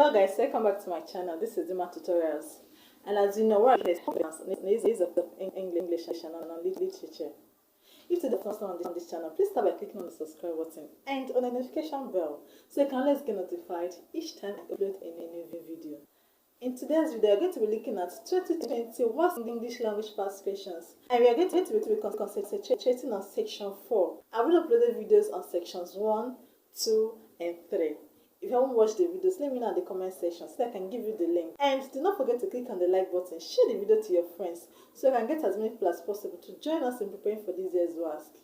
Hello guys, welcome back to my channel. This is Dima Tutorials, and as you know, we're is of English and on literature. If you're the first one on this channel, please start by clicking on the subscribe button and on the notification bell so you can always get notified each time I upload a new video. In today's video, we're going to be looking at 2020 Wassce English language past questions, and we are going to be concentrating on section 4. I've already uploaded videos on sections 1, 2, and 3. If you haven't watched the videos, let me know in the comment section so I can give you the link. And do not forget to click on the like button, share the video to your friends so I can get as many people as possible to join us in preparing for this year's Wassce.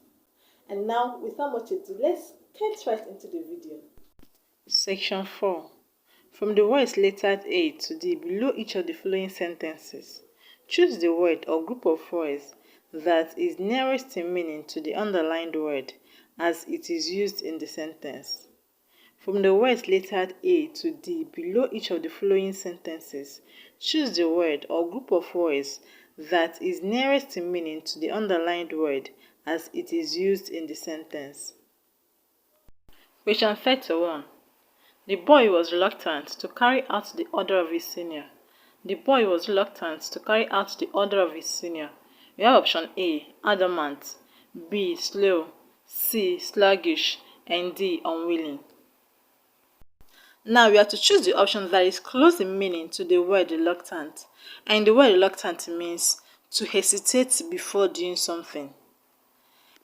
And now, without much ado, let's get right into the video. Section 4. From the words lettered A to D below each of the following sentences, choose the word or group of words that is nearest in meaning to the underlined word as it is used in the sentence. From the words lettered A to D below each of the following sentences, choose the word or group of words that is nearest in meaning to the underlined word as it is used in the sentence. Question 31. The boy was reluctant to carry out the order of his senior. The boy was reluctant to carry out the order of his senior. We have option A, adamant, B, slow, C, sluggish, and D, unwilling. Now we have to choose the option that is close in meaning to the word reluctant. And the word reluctant means to hesitate before doing something.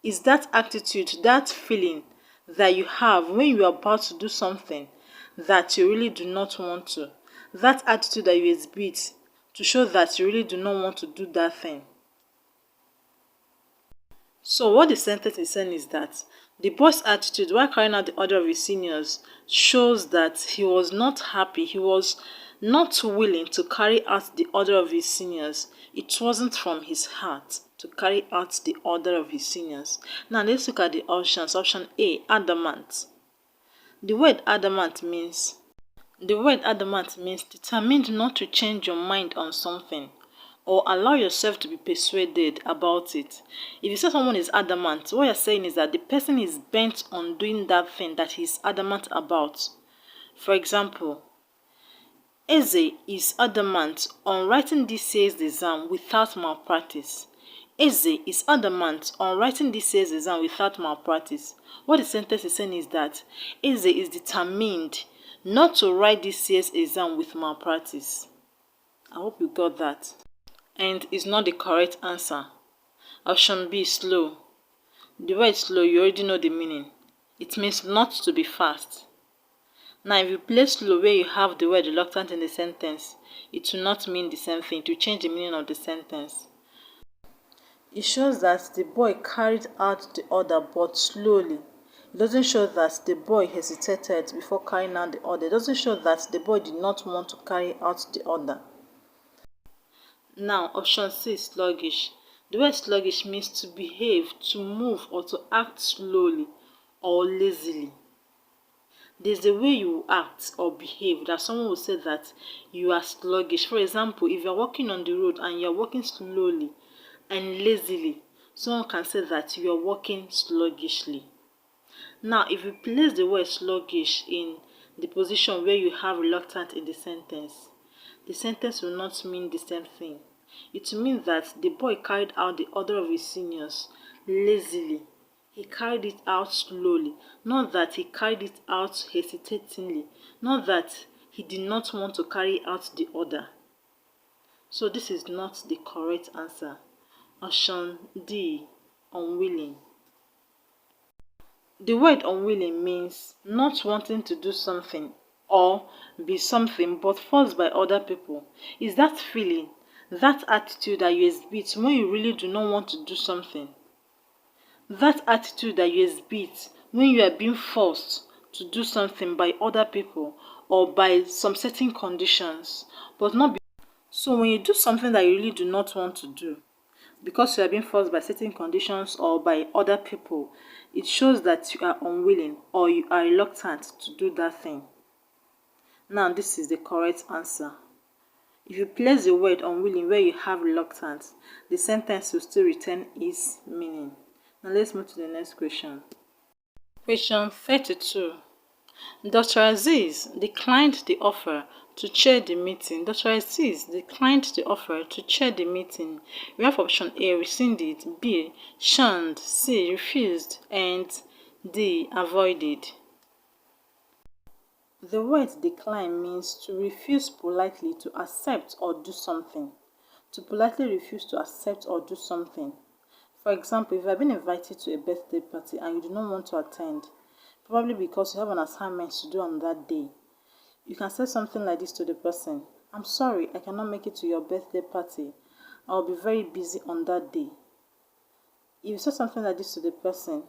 It's that attitude, that feeling that you have when you are about to do something that you really do not want to. That attitude that you exhibit to show that you really do not want to do that thing. So what the sentence is saying is that the boy's attitude while carrying out the order of his seniors shows that he was not happy, he was not willing to carry out the order of his seniors. It wasn't from his heart to carry out the order of his seniors. Now let's look at the options. Option A, adamant. The word adamant means determined not to change your mind on something or allow yourself to be persuaded about it. If you say someone is adamant, what you're saying is that the person is bent on doing that thing that he's adamant about. For example, Eze is adamant on writing this year's exam without malpractice. Eze is adamant on writing this year's exam without malpractice. What the sentence is saying is that Eze is determined not to write this year's exam with malpractice. I hope you got that. And it's not the correct answer. Option B, slow. The word slow, you already know the meaning. It means not to be fast. Now, if you place slow where you have the word reluctant in the sentence, it will not mean the same thing. To change the meaning of the sentence. It shows that the boy carried out the order but slowly. It doesn't show that the boy hesitated before carrying out the order. It doesn't show that the boy did not want to carry out the order. Now, option C, sluggish. The word sluggish means to behave, to move, or to act slowly or lazily. There's a way you act or behave that someone will say that you are sluggish. For example, if you're walking on the road and you're walking slowly and lazily, someone can say that you are walking sluggishly. Now, if you place the word sluggish in the position where you have reluctant in the sentence will not mean the same thing. It means that the boy carried out the order of his seniors lazily. He carried it out slowly, not that he carried it out hesitatingly, not that he did not want to carry out the order. So this is not the correct answer. Option D, unwilling. The word unwilling means not wanting to do something or be something but forced by other people. Is that feeling, that attitude that you exhibit when you really do not want to do something. That attitude that you exhibit when you are being forced to do something by other people or by some certain conditions, but not. So when you do something that you really do not want to do, because you are being forced by certain conditions or by other people, it shows that you are unwilling or you are reluctant to do that thing. Now this is the correct answer. If you place the word unwilling where you have reluctant, the sentence will still retain its meaning. Now let's move to the next question. Question 32. Dr. Aziz declined the offer to chair the meeting. Dr. Aziz declined the offer to chair the meeting. We have option A, rescinded, B, shunned, C, refused, and D, avoided. The word decline means to refuse politely to accept or do something. To politely refuse to accept or do something. For example, if you have been invited to a birthday party and you do not want to attend, probably because you have an assignment to do on that day, you can say something like this to the person: "I'm sorry, I cannot make it to your birthday party. I'll be very busy on that day." If you say something like this to the person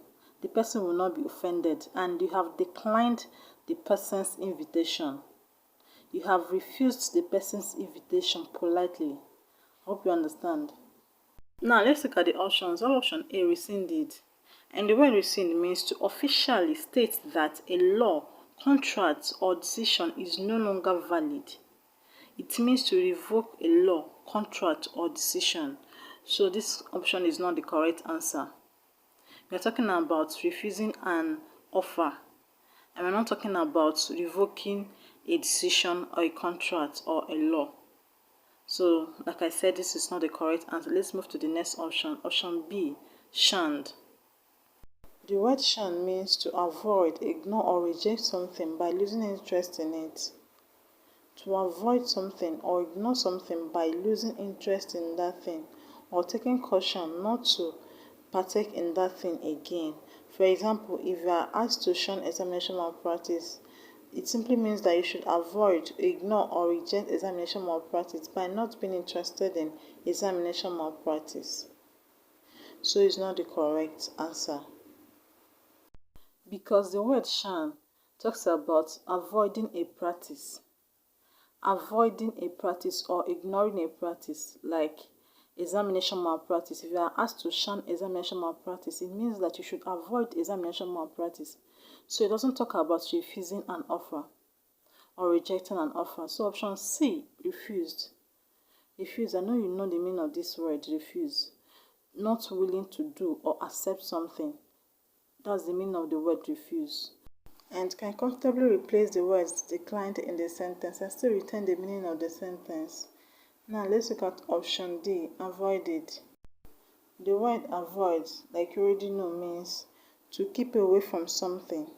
will not be offended, and you have declined the person's invitation. You have refused the person's invitation politely. I hope you understand. Now let's look at the options. Option A, rescinded. And the word rescind means to officially state that a law, contract, or decision is no longer valid. It means to revoke a law, contract, or decision. So this option is not the correct answer. We are talking about refusing an offer, and we're not talking about revoking a decision or a contract or a law. So, like I said, this is not the correct answer. Let's move to the next option. Option B, shunned. The word shun means to avoid, ignore, or reject something by losing interest in it. To avoid something or ignore something by losing interest in that thing, or taking caution not to partake in that thing again. For example, if you are asked to shun examination malpractice, it simply means that you should avoid, ignore, or reject examination malpractice by not being interested in examination malpractice. So it's not the correct answer. Because the word shun talks about avoiding a practice. Avoiding a practice or ignoring a practice, like examination malpractice. If you are asked to shun examination malpractice, it means that you should avoid examination malpractice. So it doesn't talk about refusing an offer or rejecting an offer. So option C, refused. Refuse, I know you know the meaning of this word, refuse. Not willing to do or accept something. That's the meaning of the word refuse. And can comfortably replace the words declined in the sentence and still retain the meaning of the sentence. Now let's look at option D, avoided. The word avoid, like you already know, means to keep away from something.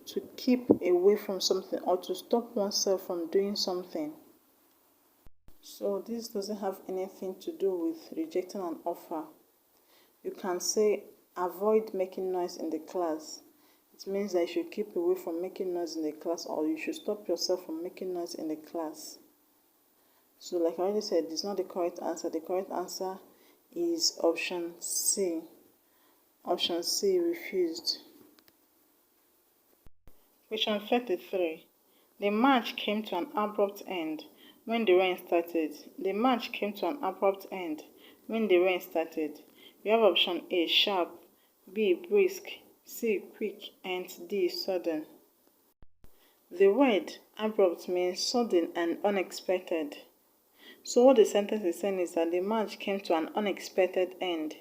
To keep away from something or to stop oneself from doing something. So this doesn't have anything to do with rejecting an offer. You can say avoid making noise in the class. It means that you should keep away from making noise in the class, or you should stop yourself from making noise in the class. So like I already said, it's not the correct answer. The correct answer is option C. Option C, refused. Question 33. The march came to an abrupt end when the rain started. The march came to an abrupt end when the rain started. We have option A, sharp, B, brisk, C, quick, and D, sudden. The word abrupt means sudden and unexpected. So what the sentence is saying is that the march came to an unexpected end.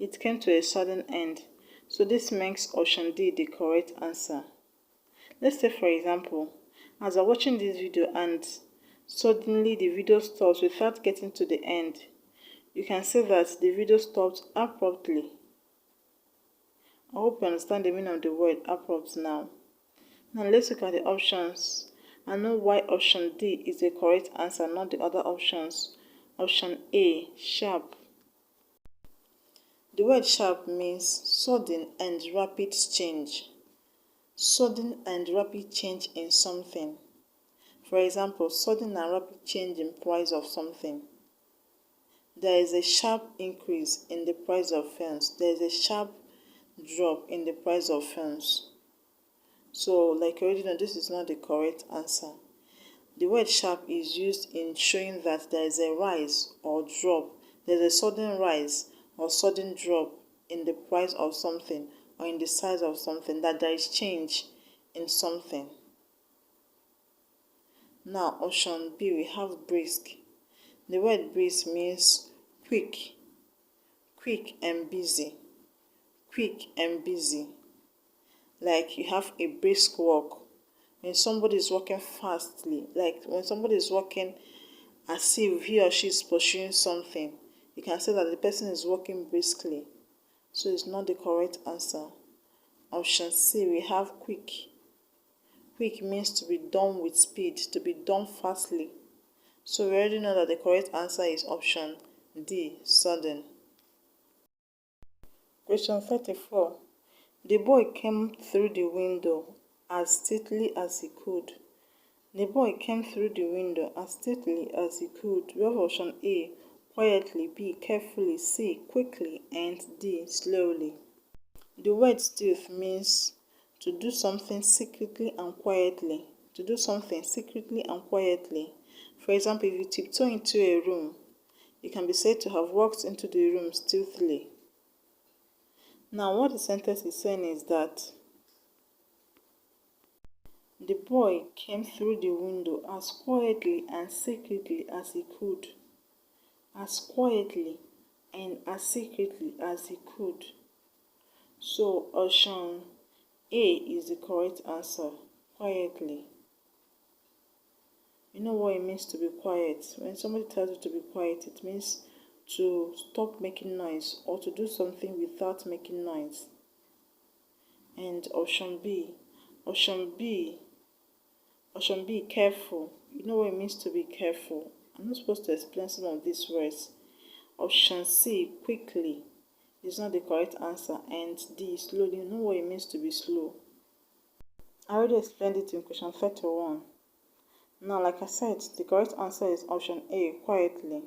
It came to a sudden end. So this makes option D the correct answer. Let's say, for example, as I'm watching this video and suddenly the video stops without getting to the end, you can say that the video stopped abruptly. I hope you understand the meaning of the word abrupt now. Now let's look at the options and know why option D is the correct answer, not the other options. Option A, sharp. The word sharp means sudden and rapid change. Sudden and rapid change in something. For example, sudden and rapid change in price of something. There is a sharp increase in the price of films. There is a sharp drop in the price of films. So, like you already know, this is not the correct answer. The word sharp is used in showing that there is a rise or drop. There is a sudden rise or sudden drop in the price of something or in the size of something, that there is change in something. Now, option B, we have brisk. The word brisk means quick, quick and busy, quick and busy. like you have a brisk walk. When somebody is walking fastly, like when somebody is walking as if he or she is pursuing something, you can say that the person is walking briskly. So it's not the correct answer. Option C, we have quick. Quick means to be done with speed, to be done fastly. So we already know that the correct answer is option D, sudden. Question 34. The boy came through the window as stately as he could. The boy came through the window as stately as he could. We have option A, quietly, B, carefully, C, quickly, and D, slowly. The word stealth means to do something secretly and quietly. To do something secretly and quietly. For example, if you tiptoe into a room, you can be said to have walked into the room stealthily. Now, what the sentence is saying is that the boy came through the window as quietly and secretly as he could. As quietly and as secretly as he could. So, option A is the correct answer. Quietly. You know what it means to be quiet. When somebody tells you to be quiet, it means to stop making noise or to do something without making noise. And option B, careful. You know what it means to be careful. I'm not supposed to explain some of these words. Option C, quickly, is not the correct answer. And D, slowly. You know what it means to be slow. I already explained it in question 31. Now, like I said, the correct answer is option A, quietly.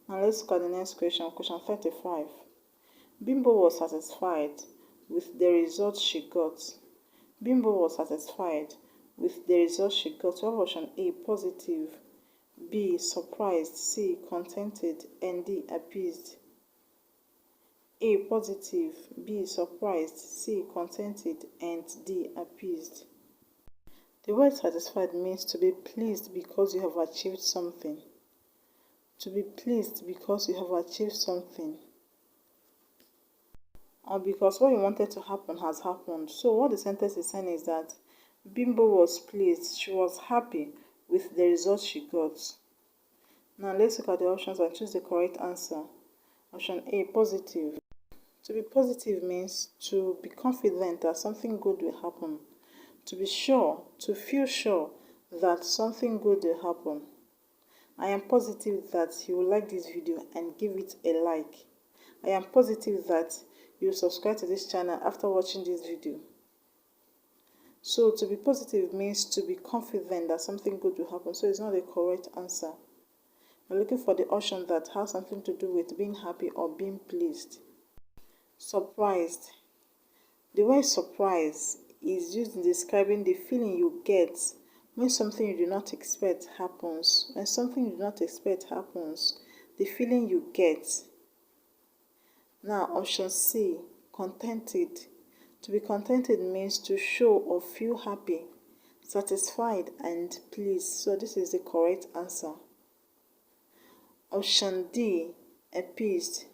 Now, let's look at the next question, question 35. Bimbo was satisfied with the result she got. Bimbo was satisfied with the result she got. We have option A, positive, B, surprised, C, contented, and D, appeased. A, positive, B, surprised, C, contented, and D, appeased. The word satisfied means to be pleased because you have achieved something. To be pleased because you have achieved something. Or because what you wanted to happen has happened. So what the sentence is saying is that Bimbo was pleased. She was happy with the result she got. Now let's look at the options and choose the correct answer. Option A, positive. To be positive means to be confident that something good will happen. To be sure, to feel sure that something good will happen. I am positive that you will like this video and give it a like. I am positive that you will subscribe to this channel after watching this video. So to be positive means to be confident that something good will happen. So it's not the correct answer. We're looking for the option that has something to do with being happy or being pleased. Surprised. The word surprise is used in describing the feeling you get when something you do not expect happens. When something you do not expect happens, the feeling you get. Now, option C, contented. To be contented means to show or feel happy, satisfied, and pleased. So this is the correct answer. Option D, appeased.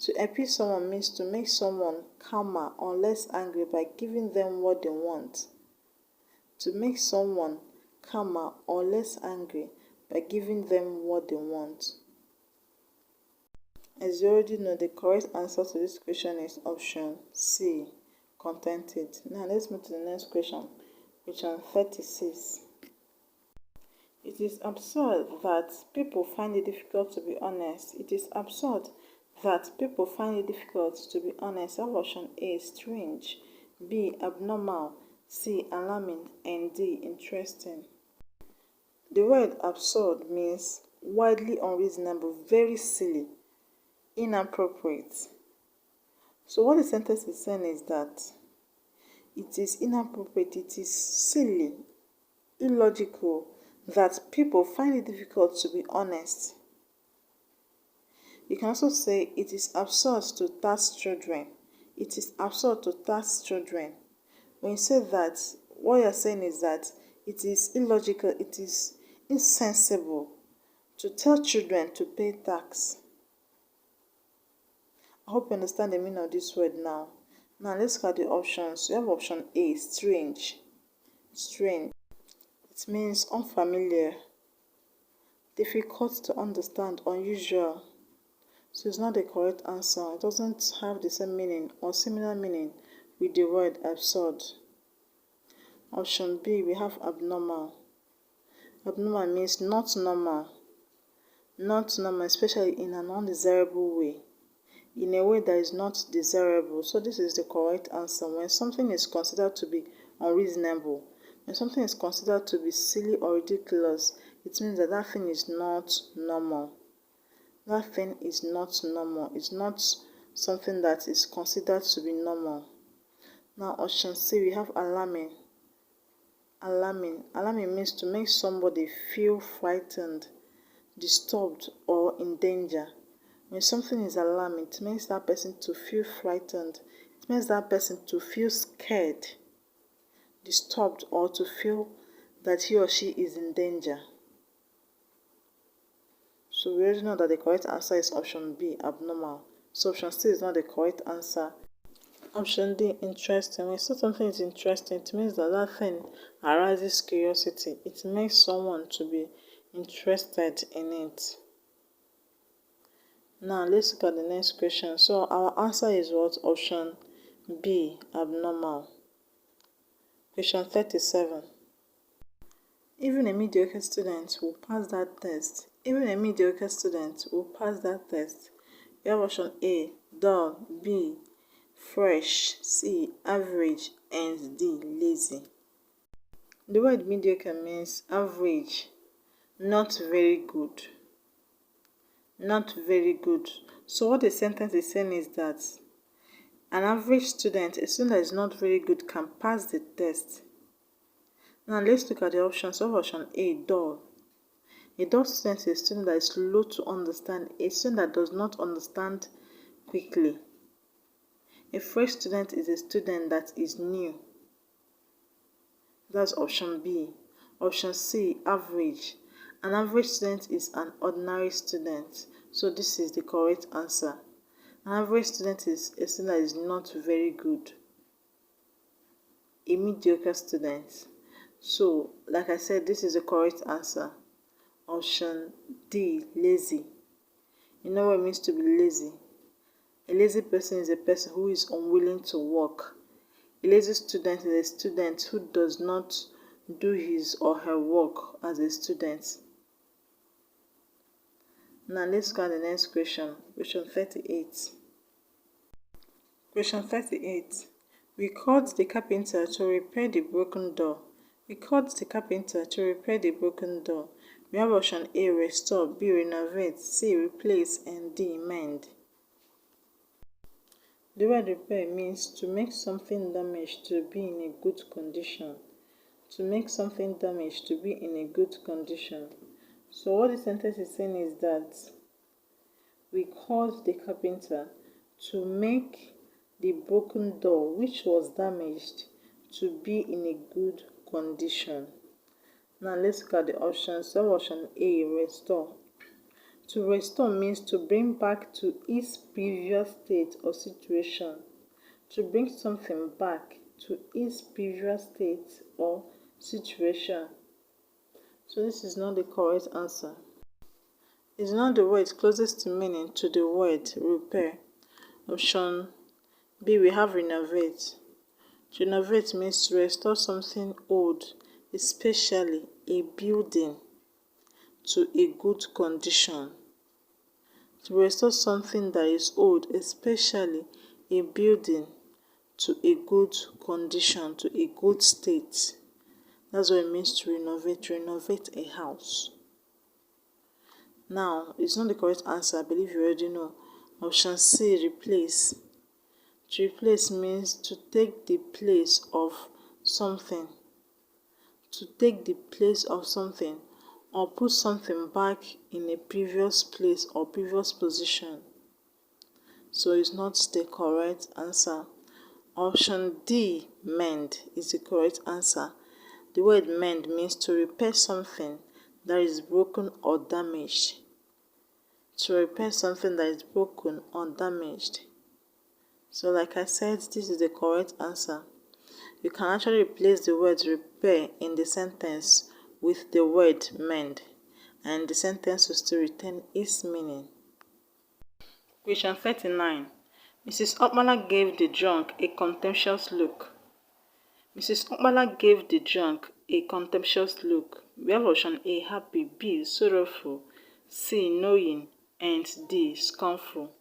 To appease someone means to make someone calmer or less angry by giving them what they want. To make someone calmer or less angry by giving them what they want. As you already know, the correct answer to this question is option C, contented. Now let's move to the next question, question 36. It is absurd that people find it difficult to be honest. It is absurd that people find it difficult to be honest. I have option A, strange, B, abnormal, C, alarming, and D, interesting. The word absurd means widely unreasonable, very silly, inappropriate. So what the sentence is saying is that it is inappropriate, it is silly, illogical, that people find it difficult to be honest. You can also say it is absurd to task children. It is absurd to task children. When you say that, what you're saying is that it is illogical, it is insensible to tell children to pay tax. I hope you understand the meaning of this word now. Now let's look at the options. We have option A, strange. Strange. It means unfamiliar, difficult to understand, unusual. So it's not the correct answer. It doesn't have the same meaning or similar meaning with the word absurd. Option B, we have abnormal. Abnormal means not normal. Not normal, especially in an undesirable way. In a way that is not desirable. So this is the correct answer. When something is considered to be unreasonable, when something is considered to be silly or ridiculous, it means that that thing is not normal. That thing is not normal. It's not something that is considered to be normal. Now option C, we have alarming. Alarming. Alarming means to make somebody feel frightened, disturbed, or in danger. When something is alarming, it makes that person to feel frightened. It makes that person to feel scared, disturbed, or to feel that he or she is in danger. So we already know that the correct answer is option B, abnormal. So option C is not the correct answer. Option D, interesting. When something is interesting, it means that that thing arouses curiosity. It makes someone to be interested in it. Now let's look at the next question. So our answer is what? Option B, abnormal. Question 37. Even a mediocre student will pass that test. Even a mediocre student will pass that test. We have option A, dull, B, fresh, C, average, and D, lazy. The word mediocre means average, not very good. Not very good. So what the sentence is saying is that an average student, a student that is not very good, can pass the test. Now let's look at the options. So option A, dull. A dull student is a student that is slow to understand, a student that does not understand quickly. A fresh student is a student that is new. That's option B. Option C, average. An average student is an ordinary student. So this is the correct answer. An average student is a student that is not very good. A mediocre student. So, like I said, this is the correct answer. Option D, lazy. You know what it means to be lazy? A lazy person is a person who is unwilling to work. A lazy student is a student who does not do his or her work as a student. Now let's look at the next question. Question 38. Question 38. We called the carpenter to repair the broken door. We called the carpenter to repair the broken door. We have option A, restore, B, renovate, C, replace, and D, mend. The word repair means to make something damaged to be in a good condition. To make something damaged to be in a good condition. So what the sentence is saying is that we called the carpenter to make the broken door, which was damaged, to be in a good condition. Now let's look at the options. So option A, restore. To restore means to bring back to its previous state or situation. To bring something back to its previous state or situation. So this is not the correct answer. It's not the word closest to meaning to the word repair. Option B, we have renovate. To renovate means to restore something old, especially a building, to a good condition. To restore something that is old, especially a building, to a good condition, to a good state. That's what it means to renovate a house. Now, it's not the correct answer. I believe you already know. Option C, replace. To replace means to take the place of something. To take the place of something or put something back in a previous place or previous position. So it's not the correct answer. Option D, mend, is the correct answer. The word mend means to repair something that is broken or damaged. To repair something that is broken or damaged. So So like I said, this is the correct answer. You can actually replace the word repair in the sentence with the word mend, and the sentence will still retain its meaning. Question 39. Mrs. Okmala gave the drunk a contemptuous look. Mrs. Okmala gave the drunk a contemptuous look. We have option A, happy, B, sorrowful, C, knowing, and D, scornful.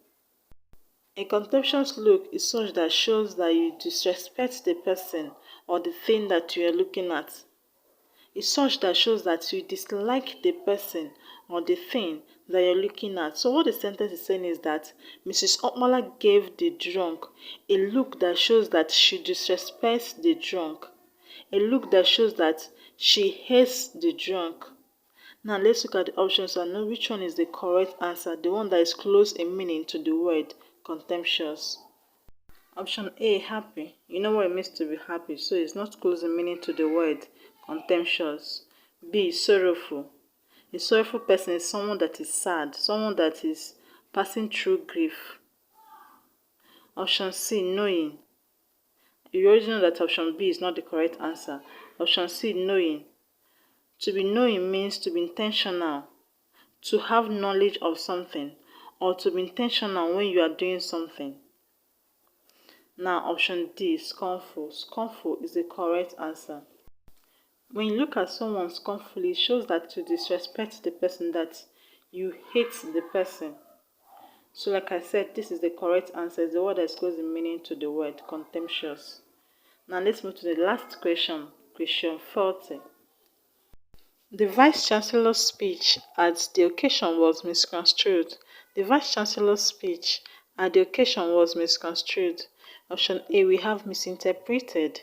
A contemptuous look is such that shows that you disrespect the person or the thing that you are looking at. It's such that shows that you dislike the person or the thing that you're looking at. So what the sentence is saying is that Mrs. Okmala gave the drunk a look that shows that she disrespects the drunk. A look that shows that she hates the drunk. Now let's look at the options and know which one is the correct answer, the one that is close in meaning to the word contemptuous. Option A, happy. You know what it means to be happy, so it's not close in meaning to the word contemptuous. B, sorrowful. A sorrowful person is someone that is sad, someone that is passing through grief. Option C, knowing. You already know that option B is not the correct answer. Option C, knowing. To be knowing means to be intentional, to have knowledge of something, or to be intentional when you are doing something. Now option D, scornful. Scornful is the correct answer. When you look at someone scornfully, it shows that you disrespect the person, that you hate the person. So like I said, this is the correct answer. It's the word that is close in meaning to the word contemptuous. Now let's move to the last question, question 40. The Vice-Chancellor's speech at the occasion was misconstrued. The Vice-Chancellor's speech at the occasion was misconstrued. Option A, we have misinterpreted,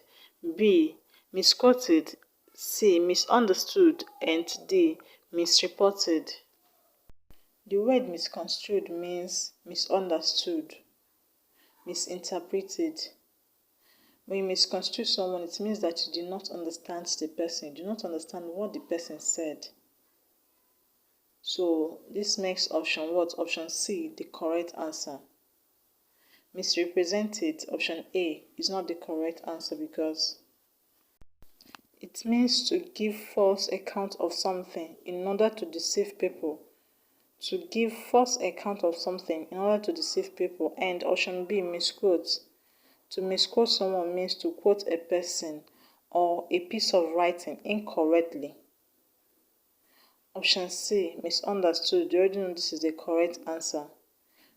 B, misquoted, C, misunderstood, and D, misreported. The word misconstrued means misunderstood, misinterpreted. When you misconstrue someone, it means that you do not understand the person, you do not understand what the person said. So this makes option what? Option C the correct answer. Misrepresented, option A, is not the correct answer because it means to give false account of something in order to deceive people. To give false account of something in order to deceive people. And option B, misquote. To misquote someone means to quote a person or a piece of writing incorrectly. Option C, misunderstood. You already know this is the correct answer.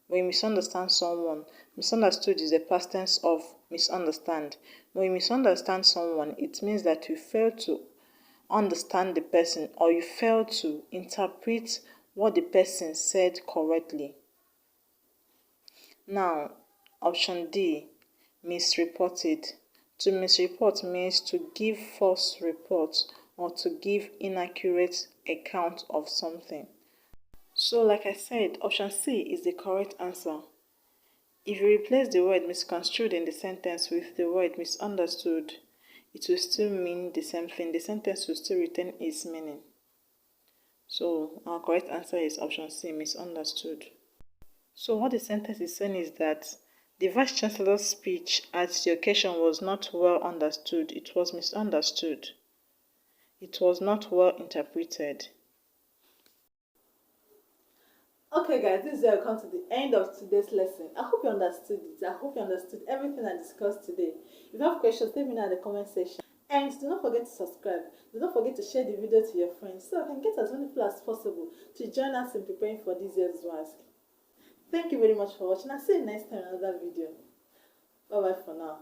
When you misunderstand someone, misunderstood is the past tense of misunderstand. When you misunderstand someone, it means that you fail to understand the person or you fail to interpret what the person said correctly. Now, option D, misreported. To misreport means to give false reports or to give inaccurate account of something. So like I said, option C is the correct answer. If you replace the word misconstrued in the sentence with the word misunderstood, it will still mean the same thing. The sentence will still retain its meaning. So our correct answer is option C, misunderstood. So what the sentence is saying is that the Vice-Chancellor's speech at the occasion was not well understood. It was misunderstood. It was not well interpreted. Okay guys, this is where I come to the end of today's lesson. I hope you understood it. I hope you understood everything I discussed today. If you have questions, let me know in the comment section. And do not forget to subscribe. Do not forget to share the video to your friends so I can get as many people as possible to join us in preparing for this year's Wassce. Thank you very much for watching. I'll see you next time in another video. Bye bye for now.